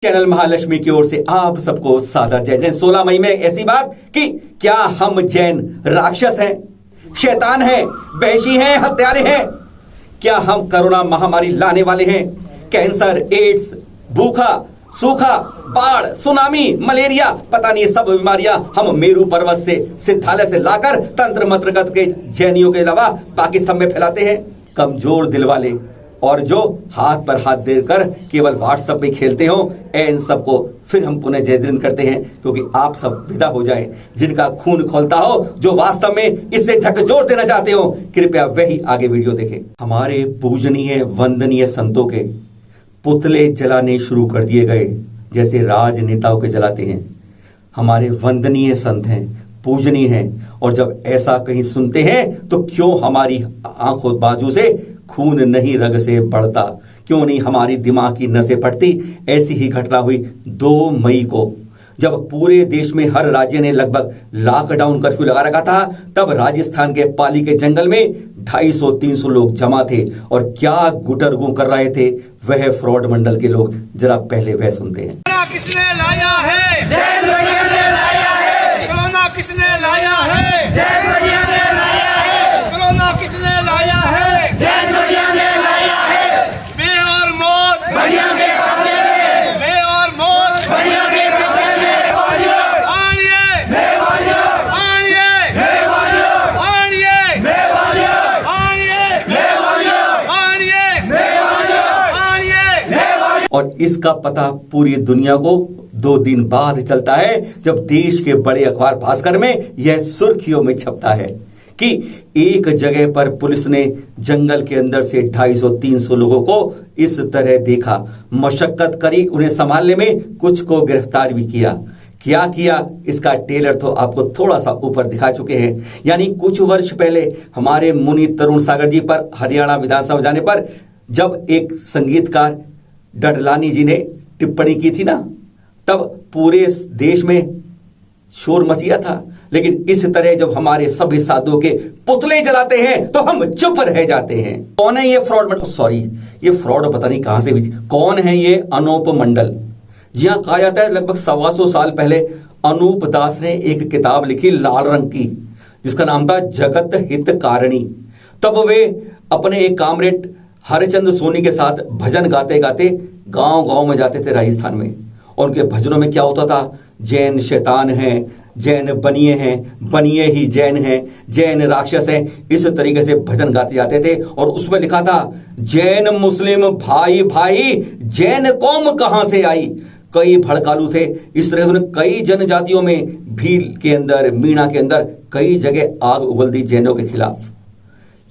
Channel Mahalakshmi की ओर से आप सबको सादर जय जय। 16 मई में ऐसी बात कि क्या हम जैन राक्षस हैं, शैतान हैं, वहशी हैं, हत्यारे हैं? क्या हम कोरोना महामारी लाने वाले हैं? कैंसर, एड्स, भूखा, सूखा, बाढ़, सुनामी, मलेरिया, पता नहीं सब बीमारियां हम मेरू पर्वत से, सिद्धालय से लाकर तंत्र मंत्रगत के जैनियों के अलावा बाकी सब में फैलाते हैं। कमजोर दिल वाले और जो हाथ पर हाथ देकर केवल व्हाट्सएप में खेलते हो, इन सबको फिर हम पुनः जय दिन करते हैं, क्योंकि आप सब विदा हो जाए। जिनका खून खौलता हो, जो वास्तव में इससे झकझोर देना चाहते हो, कृपया वही आगे वीडियो देखें। हमारे पूजनीय वंदनीय संतों के पुतले जलाने शुरू कर दिए गए, जैसे राजनेताओं के जलाते हैं। हमारे वंदनीय संत हैं, पूजनीय हैं, और जब ऐसा कहीं सुनते हैं तो क्यों हमारी आंखों बाजू से खून नहीं रग से बढ़ता, क्यों नहीं हमारी दिमाग की नसें फटती? ऐसी ही घटना हुई 2 मई को, जब पूरे देश में हर राज्य ने लगभग लॉकडाउन कर्फ्यू लगा रखा था। तब राजस्थान के पाली के जंगल में 250-300 लोग जमा थे, और क्या गुटरगू कर रहे थे वह फ्रॉड मंडल के लोग। जरा पहले वह सुनते हैं। किसने लाया है? जैन दुनिया ने लाया है। कोरोना किसने लाया है? जैन दुनिया ने लाया है। कोरोना किसने लाया है? जैन दुनिया ने लाया है। मैं और मौत बढ़िया के कब्जे में, मैं और मौत बढ़िया के कब्जे में। आइए मेवालियों, आइए मेवालियों, आइए मेवालियों, आइए मेवालियों, आइए मेवालियों, आइए। मेवालियों। और इसका पता पूरी दुनिया को 2 दिन बाद चलता है, जब देश के बड़े अखबार भास्कर में यह सुर्खियों में छपता है कि एक जगह पर पुलिस ने जंगल के अंदर से 250-300 लोगों को इस तरह देखा, मशक्कत करी उन्हें संभालने में, कुछ को गिरफ्तार भी किया। क्या किया इसका टेलर तो आपको थोड़ा सा ऊपर दिखा चुके हैं। यानी कुछ वर्ष पहले हमारे मुनि तरुण सागर जी पर हरियाणा विधानसभा जाने पर जब एक संगीतकार डडलानी जी ने टिप्पणी की थी ना, तब पूरे देश में शोर मचिया था। लेकिन इस तरह जब हमारे सभी साधुओं के पुतले जलाते हैं तो हम चुप रह जाते हैं। कौन है ये फ्रॉड? सॉरी, ये फ्रॉड पता नहीं कहां से भी। कौन है ये अनूप मंडल? जी हां, कहा जाता है लगभग 125 साल पहले अनूप दास ने एक किताब लिखी लाल रंग की, जिसका नाम था जगत हित कारणी। तब वे अपने एक कामरेड हरिचंद्र सोनी के साथ भजन गाते गाते गांव गांव में जाते थे राजस्थान में। और उनके भजनों में क्या होता था? जैन शैतान हैं, जैन बनिए हैं, बनिए ही जैन हैं, जैन राक्षस हैं, इस तरीके से भजन गाते जाते थे। और उसमें लिखा था, जैन मुस्लिम भाई भाई, जैन कौम कहां से आई? कई भड़कालू थे। इस तरह से कई जनजातियों में, भील के अंदर, मीणा के अंदर कई जगह आग उगल दी जैनों के खिलाफ।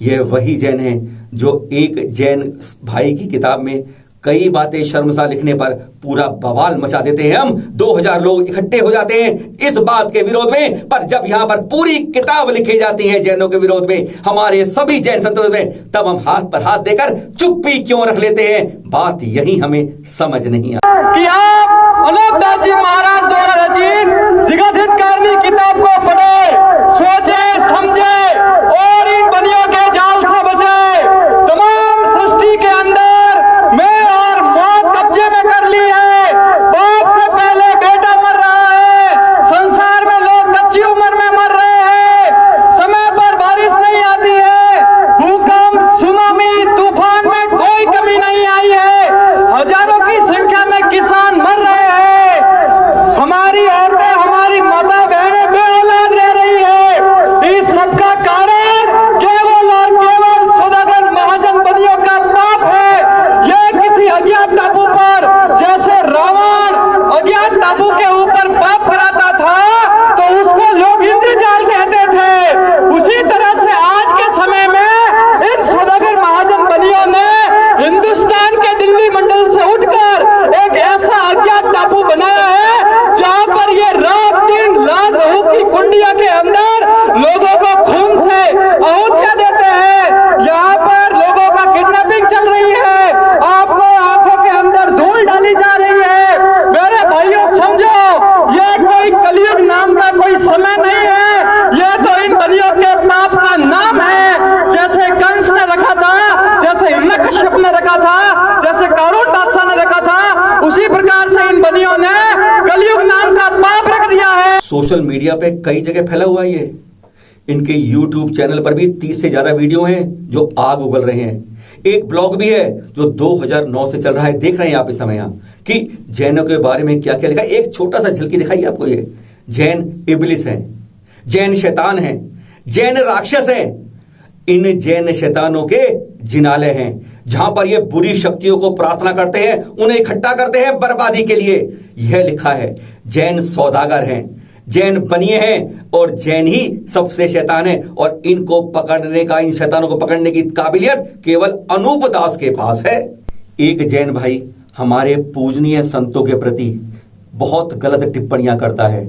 यह वही जैन है जो एक जैन भाई की किताब में कई बातें शर्मसार लिखने पर पूरा बवाल मचा देते हैं। हम 2000 लोग इकट्ठे हो जाते हैं इस बात के विरोध में, पर जब यहां पर पूरी किताब लिखी जाती है जैनों के विरोध में, हमारे सभी जैन संतों में, तब हम हाथ पर हाथ देकर चुप्पी क्यों रख लेते हैं? बात यही हमें समझ नहीं कि आप अनूप दास जी महाराज द्वारा रचित जगत हित कारणी किताब को पढ़े, सोचे, समझे और इन बनियों के जाल से बचे। तमाम सृष्टि के अंदर मैं और मौत कब्जे में कर ली है। बाप से पहले बेटा मर रहा है, संसार में लोग कच्ची उम्र में मर रहे हैं, समय पर बारिश नहीं आती है, भूकंप, सुनामी, तूफान में कोई कमी नहीं आई है, हजारों की संख्या में किसान मर रहे हैं, हमारी औरतें, हमारी माता बहनें बेहाल सोशल मीडिया पे कई जगह फैला हुआ है ये। इनके YouTube चैनल पर भी 30 से ज्यादा वीडियो हैं जो आग उगल रहे हैं। एक ब्लॉग भी है जो 2009 से चल रहा है, देख रहे हैं आप इस समय यहाँ कि जैनों के बारे में क्या क्या लिखा है। एक छोटा सा झलकी दिखाई आपको, ये जैन इबलिस हैं, जैन शैतान हैं, जैन राक्षस हैं। इन जैन शैतानों के जिनाले हैं जहां पर ये बुरी शक्तियों को प्रार्थना करते हैं, उन्हें इकट्ठा करते हैं बर्बादी के लिए। यह लिखा है जैन सौदागर हैं, जैन बनिए हैं और जैन ही सबसे शैतान है। और इनको पकड़ने का, इन शैतानों को पकड़ने की काबिलियत केवल अनूप दास के पास है। एक जैन भाई हमारे पूजनीय संतों के प्रति बहुत गलत टिप्पणियां करता है,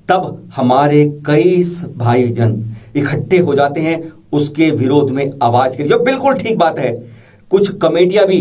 तब हमारे कई भाईजन इकट्ठे हो जाते हैं उसके विरोध में आवाज के लिए, जो बिल्कुल ठीक बात है। कुछ कमेटियां भी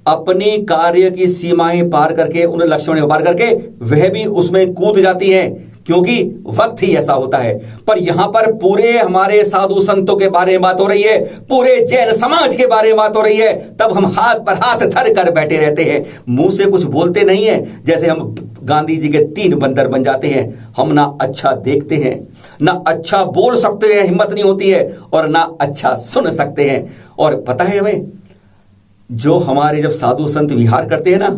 अपनी कार्य की सीमाएं पार करके, उन लक्ष्यों को पार करके वह भी उसमें कूद जाती हैं, क्योंकि वक्त ही ऐसा होता है। पर यहां पर पूरे हमारे साधु संतों के बारे में बात हो रही है, पूरे जैन समाज के बारे में बात हो रही है, तब हम हाथ पर हाथ धर कर बैठे रहते हैं, मुंह से कुछ बोलते नहीं है। जैसे हम गांधी जी के 3 बंदर बन जाते हैं। हम ना अच्छा देखते हैं, ना अच्छा बोल सकते हैं, हिम्मत नहीं होती है, और ना अच्छा सुन सकते हैं। और पता है हमें, जो हमारे जब साधु संत विहार करते हैं ना,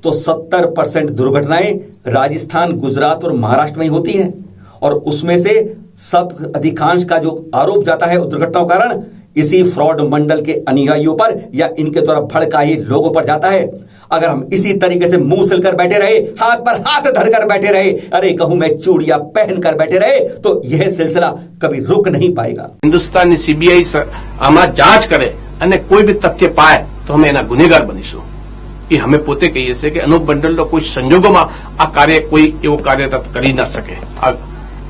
तो 70% दुर्घटनाएं राजस्थान, गुजरात और महाराष्ट्र में ही होती हैं। और उसमें से सब अधिकांश का जो आरोप जाता है उस दुर्घटनाओं के कारण इसी फ्रॉड मंडल के अनुयायियों पर या इनके द्वारा भड़काए लोगों पर जाता है। अगर हम इसी तरीके से मुंह सिलकर बैठे रहे, हाथ पर हाथ धरकर बैठे रहे, अरे कहूं मैं चूड़ियां पहनकर बैठे रहे, तो यह सिलसिला कभी रुक नहीं पाएगा। हिंदुस्तानी सीबीआई आમાં જાંચ કરે અને કોઈ બી તથ્ય પાય તો અમે એના ગુનેગાર બનીશું, એ અમે પોતે કહીએ છીએ કે અનુપ મંડલનો કોઈ સંજોગોમાં આ કાર્ય કોઈ એવો કાર્યરત કરી ન શકે। આ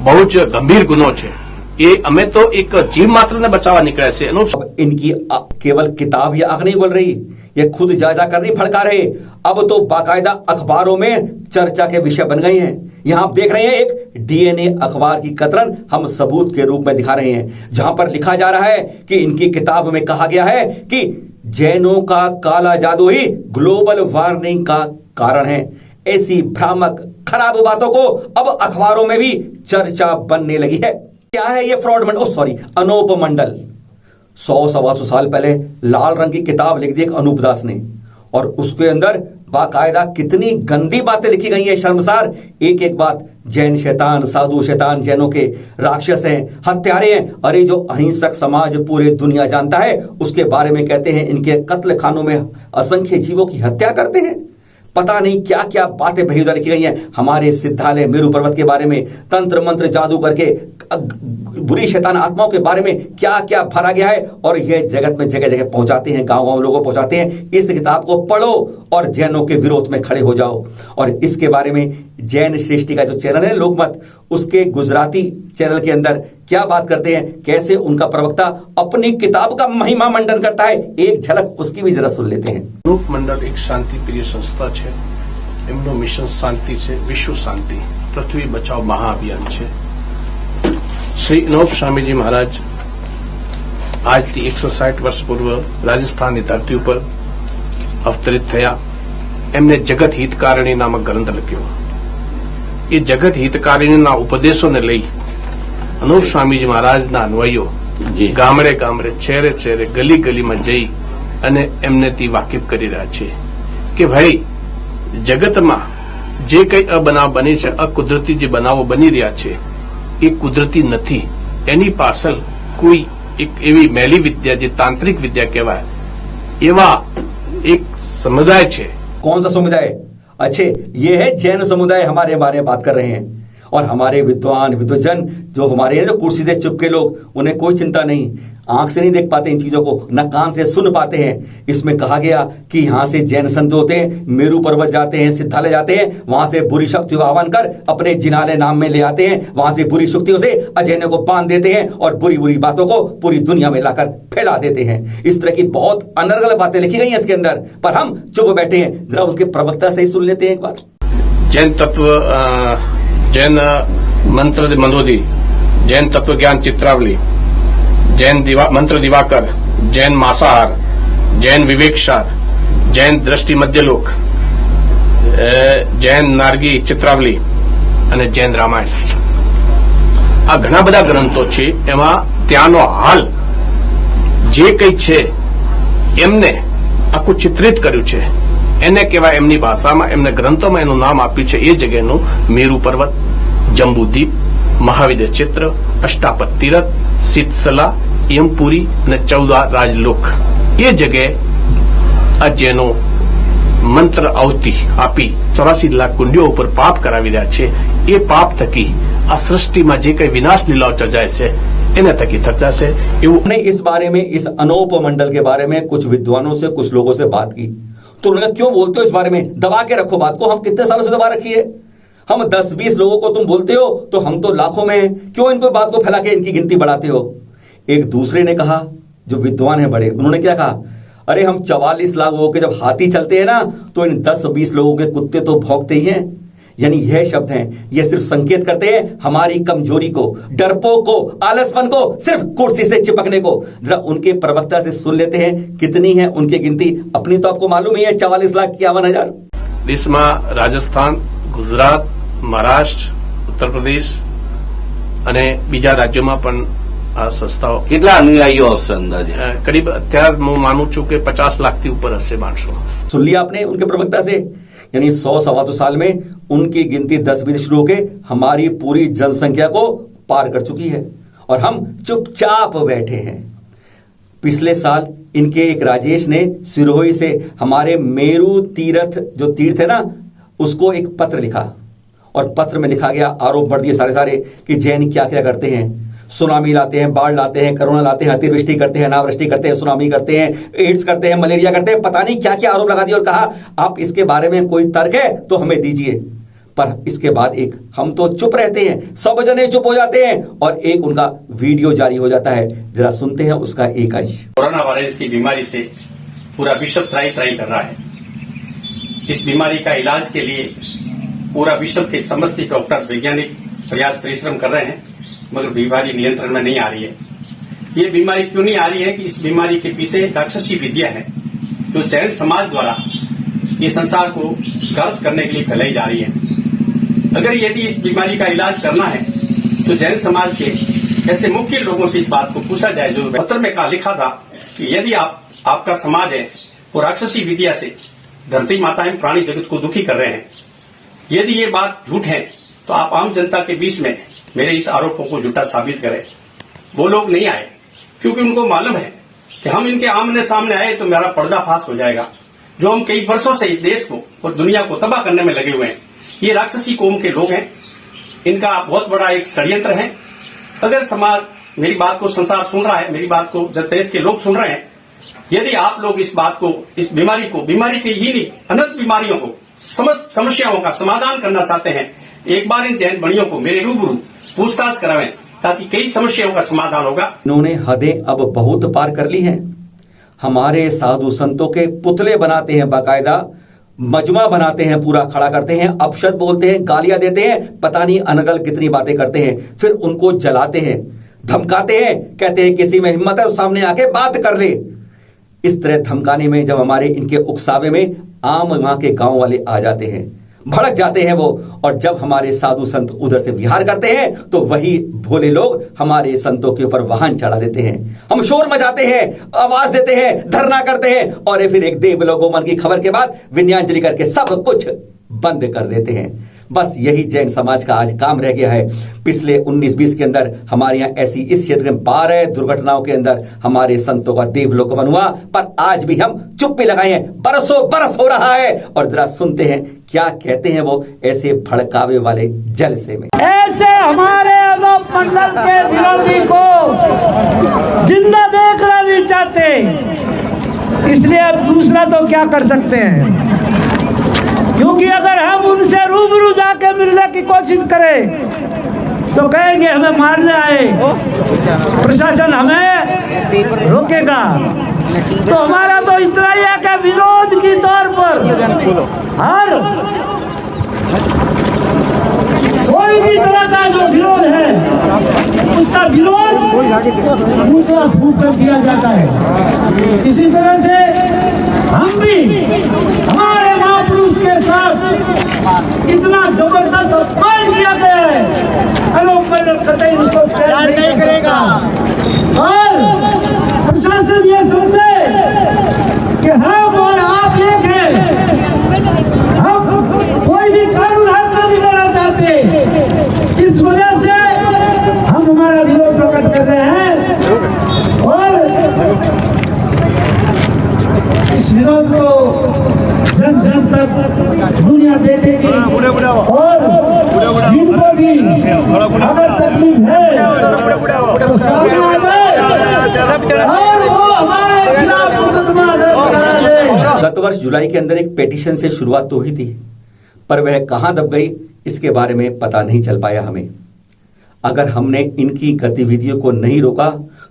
બહુ જ ગંભીર ગુનો છે, એ અમે તો એક જીવ માત્રને બચાવવા નીકળ્યા છે। अब इनकी केवल किताब ही आग नहीं बोल रही, ये खुद जा कर नहीं भड़का रहे, अब तो बाकायदा अखबारों में चर्चा के विषय बन गए हैं। यहां आप देख रहे हैं एक डीएनए अखबार की कतरन हम सबूत के रूप में दिखा रहे हैं, जहां पर लिखा जा रहा है कि इनकी किताब में कहा गया है कि जैनों का काला जादू ही ग्लोबल वार्मिंग का कारण है। ऐसी भ्रामक खराब बातों को अब अखबारों में भी चर्चा बनने लगी है। क्या है ये फ्रॉड मंडल, अनूप मंडल। 100-125 साल पहले लाल रंग की किताब लिख दी एक अनूप दास ने, और उसके अंदर बाकायदा कितनी गंदी बातें लिखी गई हैं, शर्मसार। एक एक बात, जैन शैतान, साधु शैतान, जैनों के राक्षस हैं, हत्यारे हैं। अरे जो अहिंसक समाज पूरे दुनिया जानता है उसके बारे में कहते हैं इनके कत्ल खानों में असंख्य जीवों की हत्या करते हैं। पता नहीं क्या क्या बातें बेहुदा लिखी गई हैं हमारे सिद्धालय मेरू पर्वत के बारे में, तंत्र मंत्र जादू करके बुरी शैतान आत्माओं के बारे में क्या क्या भरा गया है, और यह जगत में जगह जगह पहुंचाते हैं, गांव गांव लोगों को पहुंचाते हैं। इस किताब को पढ़ो और जैनों के विरोध में खड़े हो जाओ। और इसके बारे में जैन श्रेष्ठी का जो चैनल है लोकमत, उसके गुजराती चैनल के अंदर क्या बात करते हैं, कैसे उनका प्रवक्ता अपनी किताब का महिमा मंडन करता है, एक झलक उसकी भी जरा सुन लेते हैं। અનુપ મંડળ એક શાંતિ પ્રિય સંસ્થા છે, એમનો મિશન શાંતિ છે, વિશ્વ શાંતિ, પૃથ્વી બચાવ મહાઅભિયાન છે। શ્રી અનુપ સ્વામીજી મહારાજ આજથી 160 વર્ષ પૂર્વ રાજસ્થાનની ધરતી ઉપર અવતરિત થયા। એમને જગત હિતકારિણી નામક ગ્રંથ લખ્યો। એ જગત હિતકારિણીના ઉપદેશોને લઈ અનુપ સ્વામીજી મહારાજના અન્વયો ગામડે ગામડે, શહેરે શહેરે, ગલી ગલીમાં જઈ અને એમનેથી વાકેફ કરી રહ્યા છે કે ભાઈ જગતમાં જે કંઈ અબનાવ બની છે, અકુદરતી જે બનાવો બની રહ્યા છે એ કુદરતી નથી, એની પાછળ કોઈ એક એવી મેલી વિદ્યા જે તાંત્રિક વિદ્યા કહેવાય એવા એક સમુદાય છે। कौन सा समुदाय? अच्छे, ये है जैन समुदाय, हमारे बारे में बात कर रहे हैं। और हमारे विद्वान विद्वजन जो हमारे हैं, जो कुर्सी से चुपके लोग, उन्हें कोई चिंता नहीं, आंख से नहीं देख पाते इन चीजों को, न कान से सुन पाते हैं। इसमें कहा गया कि यहां से जैन संत होते हैं, मेरू पर्वत जाते हैं, सिद्धालय जाते हैं, वहां से बुरी शक्तियों का आह्वान कर अपने जिनाले नाम में ले आते हैं, वहां से बुरी शक्तियों से अजैनों को बांध देते हैं और बुरी बुरी बातों को पूरी दुनिया में लाकर फैला देते हैं। इस तरह की बहुत अनर्गल बातें लिखी गई हैं इसके अंदर, पर हम चुप बैठे हैं। जरा उसके प्रवक्ता से ही सुन लेते हैं एक बार। जैन तत्व, जैन मंत्र मनोधी, जैन तत्व ज्ञान चित्रावली, जैन मंत्र दिवाकर, जैन मांसाहार, जैन विवेकसार, जैन दृष्टि मध्यलोक, जैन नारगी चित्रावली અને જૈન રામાયણ આ ઘણા બધા ગ્રંથો છે, એમાં ત્યાંનો હાલ જે કંઈ છે એમને આખું ચિત્રિત કર્યું છે. એને કહેવાય એમની ભાષામાં, એમને ગ્રંથોમાં એનું નામ આપ્યું છે એ જગ્યાનું મેરુ પર્વત, જંબુદ્વીપ, મહાવિદ્ય ચિત્ર, અષ્ટાપદ તીરથ, શીતસલા, યમપુરી અને 14 રાજલોક. એ જગ્યાએ આ જેનો મંત્ર આવતી આપી 84 લાખ કુંડીઓ ઉપર પાપ કરાવી રહ્યા છે. એ પાપ થકી આ સૃષ્ટિમાં જે કઈ વિનાશ લીલાઓ સર્જાય છે એને થકી થશે એવું. हमने इस बारे में, इस अनोप मंडल के बारे में कुछ विद्वानों से, कुछ लोगों से बात की. तो उन्होंने कहा, क्यों बोलते हो इस बारे में, दबा के रखो बात को. हम कितने सालों से दबा रखी है? हम 10-20 लोगों को तुम बोलते हो तो हम तो लाखों में हैं. क्यों इनको बात को फैला के इनकी गिनती बढ़ाते हो? एक दूसरे ने कहा, जो विद्वान है बड़े, उन्होंने क्या कहा, अरे हम 44 लाख लोगों के जब हाथी चलते हैं ना, तो इन 10-20 लोगों के कुत्ते तो भौंकते ही हैं. यानी यह शब्द हैं, यह सिर्फ संकेत करते हैं हमारी कमजोरी को, डरपोक को, आलसपन को, सिर्फ कुर्सी से चिपकने को. जरा उनके प्रवक्ता से सुन लेते हैं कितनी है उनकी गिनती. अपनी तो आपको मालूम ही है, 44,51,000. देशમાં રાજસ્થાન, ગુજરાત, મહારાષ્ટ્ર, ઉત્તર પ્રદેશ અને બીજા રાજ્યોમાં પણ આ સંસ્થાઓ કેટલા અનુયાયીઓ હશે અંદાજે? કરીબ અત્યારે હું માનું છું કે 50 લાખથી ઉપર હશે માણસો. सुन लिया आपने उनके प्रवक्ता से. यानी 100-125 साल में उनकी गिनती 10-20 शुरू होकर हमारी पूरी जनसंख्या को पार कर चुकी है और हम चुपचाप बैठे हैं. पिछले साल इनके एक राजेश ने सिरोही से हमारे मेरू तीर्थ, जो तीर्थ है ना, उसको एक पत्र लिखा और पत्र में लिखा गया, आरोप बढ़ दिए सारे कि जैन क्या क्या करते हैं. सुनामी लाते हैं, बाढ़ लाते हैं, कोरोना लाते हैं, अतिवृष्टि करते हैं, अनावृष्टि करते हैं, सुनामी करते हैं, एड्स करते हैं, मलेरिया करते हैं, पता नहीं क्या क्या आरोप लगा दिए और कहा आप इसके बारे में कोई तर्क है तो हमें दीजिए. पर इसके बाद एक हम तो चुप रहते हैं, सब जने चुप हो जाते हैं और एक उनका वीडियो जारी हो जाता है. जरा सुनते हैं उसका एक अंश. कोरोना वायरस की बीमारी से पूरा विश्व त्राही कर रहा है. इस बीमारी का इलाज के लिए पूरा विश्व के समस्त डॉक्टर, वैज्ञानिक प्रयास परिश्रम कर रहे हैं, मगर बीमारी नियंत्रण में नहीं आ रही है. ये बीमारी क्यों नहीं आ रही है कि इस बीमारी के पीछे राक्षसी विद्या है जो जैन समाज द्वारा ये संसार को गर्त करने के लिए फैलाई जा रही है. अगर यदि इस बीमारी का इलाज करना है तो जैन समाज के ऐसे मुख्य लोगों से इस बात को पूछा जाए, जो पत्र में लिखा था कि यदि आपका समाज है वो राक्षसी विद्या से धरती माता एवं प्राणी जगत को दुखी कर रहे हैं, यदि ये बात झूठ है तो आप आम जनता के बीच में मेरे इस आरोपों को झूठा साबित करें. वो लोग नहीं आए क्योंकि उनको मालूम है कि हम इनके आमने सामने आए तो मेरा पर्दाफाश हो जाएगा. जो हम कई वर्षों से इस देश को और दुनिया को तबाह करने में लगे हुए हैं, ये राक्षसी कौम के लोग हैं. इनका बहुत बड़ा एक षड्यंत्र है. अगर समाज मेरी बात को, संसार सुन रहा है, मेरी बात को देश के लोग सुन रहे हैं, यदि आप लोग इस बात को, इस बीमारी को, बीमारी के ही नहीं अनंत बीमारियों को, समस्त समस्याओं का समाधान करना चाहते हैं, एक बार इन जैन बणियों को मेरे रूबरू पूछताछ करावें ताकि कई समस्याओं का समाधान होगा. इन्होंने हदें अब बहुत पार कर ली हैं. हमारे साधु संतों के पुतले बनाते हैं, बाकायदा मजमा बनाते हैं, पूरा खड़ा करते हैं, अपशब्द बोलते हैं, गालियां देते हैं, पता नहीं अनगल कितनी बातें करते हैं, फिर उनको जलाते हैं, धमकाते हैं, कहते हैं किसी में हिम्मत है तो सामने आके बात कर ले. इस तरह धमकाने में जब हमारे इनके उकसावे में आम वहां के गांव वाले आ जाते हैं, भड़क जाते हैं वो, और जब हमारे साधु संत उधर से विहार करते हैं तो वही भोले लोग हमारे संतों के ऊपर वाहन चढ़ा देते हैं. हम शोर मचाते हैं, आवाज देते हैं, धरना करते हैं और फिर एक देवलोगोमन की खबर के बाद विनयांजलि करके सब कुछ बंद कर देते हैं. बस यही जैन समाज का आज काम रह गया है. पिछले 19-20 के अंदर हमारे यहाँ ऐसी इस क्षेत्र में 12 दुर्घटनाओं के अंदर हमारे संतों का देवलोकमन हुआ, पर आज भी हम चुप्पी लगाए हैं. बरसों बरस हो रहा है और जरा सुनते हैं क्या कहते हैं वो ऐसे भड़कावे वाले जलसे में. ऐसे हमारे अनोप मंडल के विरोधी को जिंदा देखना नहीं चाहते, इसलिए अब दूसरा तो क्या कर सकते हैं, क्योंकि अगर हम उनसे रूबरू जाके मिलने की कोशिश करें तो कहेंगे हमें मारने आए, प्रशासन हमें रोकेगा. तो हमारा तो इतना ही है कि विरोध की तौर पर हर कोई भी तरह का जो विरोध है उसका विरोध फूंक कर दिया जाता है. इसी तरह से हम भी हमारे महापुरुष के साथ इतना जबरदस्त अपमान किया गया है अनूप मंडल कतई उसको सहन नहीं करेगा। और प्रशासन ये समझे कि हम और आप एक हैं, हम कोई भी कानून हाथ में नहीं लेना चाहते। इस वजह से हम हमारा विरोध प्रकट कर रहे हैं और इस विरोध को जन जन तक दुनिया देखेगी। और जिनको भी अगर तकलीफ है तो सामने आ जाए और वो हमारे खिलाफ मुकदमा दर्ज करा दे। गत वर्ष जुलाई के अंदर एक पेटिशन से शुरुआत तो हुई थी, पर वह कहां दब गई इसके बारे में पता नहीं चल पाया हमें। अगर हमने इनकी गतिविधियों को नहीं रोका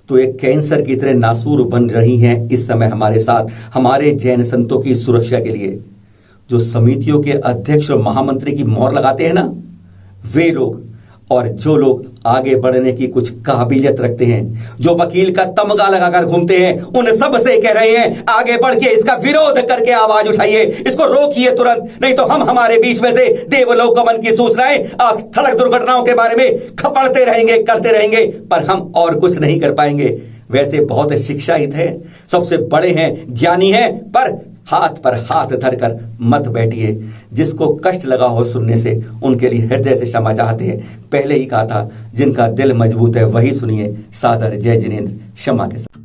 तो एक कैंसर की तरह नासूर बन रही हैं इस समय हमारे साथ हमारे जैन संतों की सुरक्षा के लिए। जो समितियों के अध्यक्ष और महामंत्री की मोहर लगाते हैं ना, वे लोग और जो लोग आगे बढ़ने की कुछ काबिलियत रखते हैं, जो वकील का तमगा लगाकर घूमते हैं, उन सब से कह रहे हैं आगे बढ़ के इसका विरोध करके आवाज उठाइए, इसको रोकिए तुरंत, नहीं तो हम हमारे बीच में से देवलोक गमन की सूचनाएं सड़क दुर्घटनाओं के बारे में खपड़ते रहेंगे, करते रहेंगे, पर हम और कुछ नहीं कर पाएंगे। वैसे बहुत शिक्षाहित है, सबसे बड़े हैं, ज्ञानी हैं, पर हाथ धरकर मत बैठिए। जिसको कष्ट लगा हो सुनने से उनके लिए हृदय से क्षमा चाहते हैं। पहले ही कहा था जिनका दिल मजबूत है वही सुनिए। सादर जय जिनेंद्र, क्षमा के साथ।